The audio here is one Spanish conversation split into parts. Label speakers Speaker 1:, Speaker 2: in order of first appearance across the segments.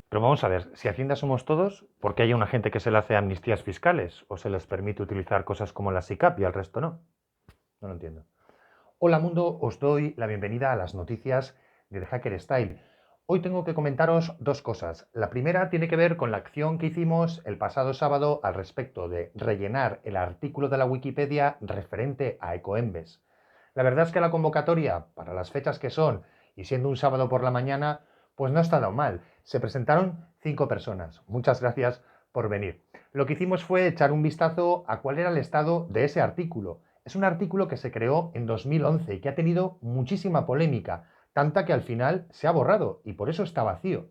Speaker 1: Pero vamos a ver, si Hacienda somos todos, ¿por qué hay una gente que se le hace amnistías fiscales o se les permite utilizar cosas como la SICAP y al resto no? No lo entiendo. Hola mundo, os doy la bienvenida a las noticias de The Hacker Style. Hoy tengo que comentaros dos cosas. La primera tiene que ver con la acción que hicimos el pasado sábado al respecto de rellenar el artículo de la Wikipedia referente a Ecoembes. La verdad es que la convocatoria, para las fechas que son, y siendo un sábado por la mañana, pues no ha estado mal. Se presentaron 5 personas. Muchas gracias por venir. Lo que hicimos fue echar un vistazo a cuál era el estado de ese artículo. Es un artículo que se creó en 2011 y que ha tenido muchísima polémica, tanta que al final se ha borrado y por eso está vacío.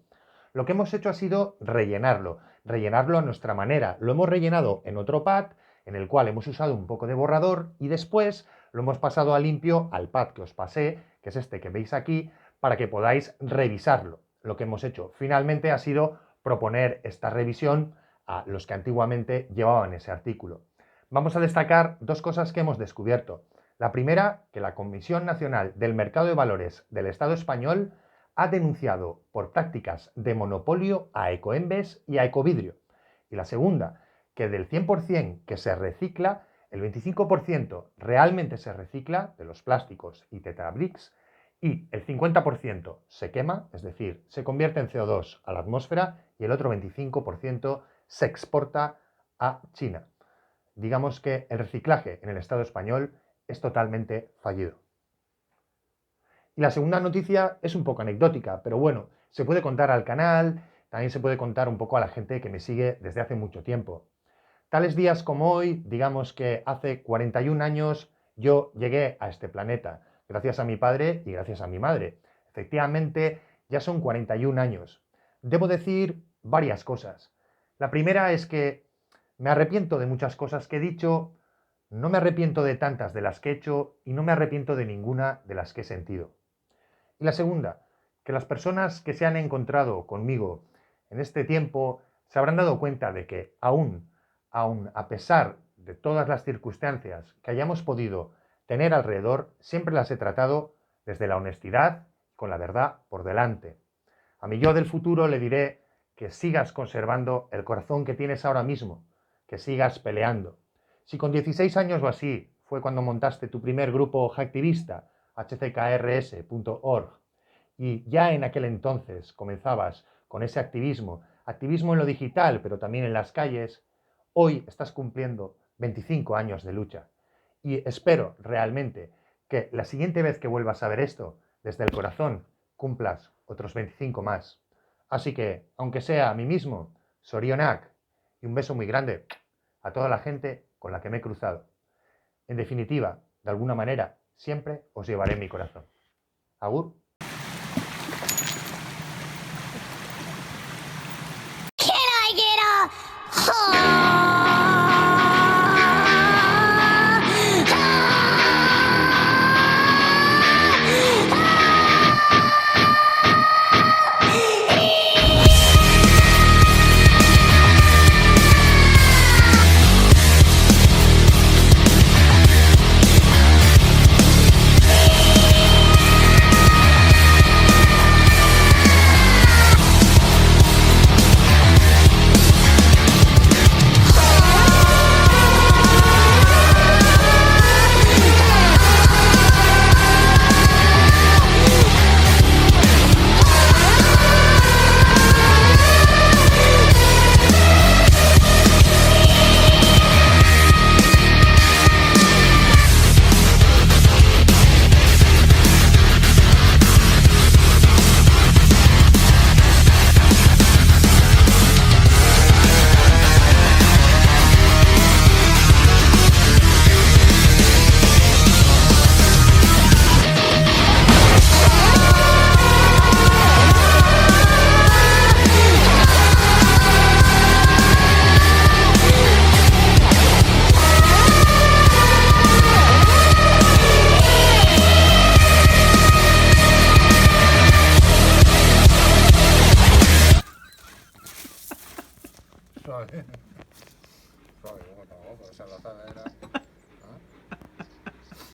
Speaker 1: Lo que hemos hecho ha sido rellenarlo a nuestra manera. Lo hemos rellenado en otro pad, en el cual hemos usado un poco de borrador y después lo hemos pasado a limpio al pad que os pasé, que es este que veis aquí, para que podáis revisarlo. Lo que hemos hecho finalmente ha sido proponer esta revisión a los que antiguamente llevaban ese artículo. Vamos a destacar dos cosas que hemos descubierto. La primera, que la Comisión Nacional del Mercado de Valores del Estado español ha denunciado por prácticas de monopolio a Ecoembes y a Ecovidrio. Y la segunda, que del 100% que se recicla, el 25% realmente se recicla de los plásticos y tetrabricks y el 50% se quema, es decir, se convierte en CO2 a la atmósfera y el otro 25% se exporta a China. Digamos que el reciclaje en el Estado español es totalmente fallido. Y la segunda noticia es un poco anecdótica, pero bueno, se puede contar al canal, también se puede contar un poco a la gente que me sigue desde hace mucho tiempo. Tales días como hoy, digamos que hace 41 años, yo llegué a este planeta, gracias a mi padre y gracias a mi madre. Efectivamente, ya son 41 años. Debo decir varias cosas. La primera es que me arrepiento de muchas cosas que he dicho, no me arrepiento de tantas de las que he hecho y no me arrepiento de ninguna de las que he sentido. Y la segunda, que las personas que se han encontrado conmigo en este tiempo se habrán dado cuenta de que aún a pesar de todas las circunstancias que hayamos podido tener alrededor, siempre las he tratado desde la honestidad, con la verdad por delante. A mi yo del futuro le diré que sigas conservando el corazón que tienes ahora mismo, que sigas peleando. Si con 16 años o así fue cuando montaste tu primer grupo hacktivista, hckrs.org, y ya en aquel entonces comenzabas con ese activismo, activismo en lo digital, pero también en las calles, hoy estás cumpliendo 25 años de lucha. Y espero realmente que la siguiente vez que vuelvas a ver esto, desde el corazón, cumplas otros 25 más. Así que, aunque sea a mí mismo, Sorionak, y un beso muy grande a toda la gente con la que me he cruzado. En definitiva, de alguna manera, siempre os llevaré en mi corazón. Agur.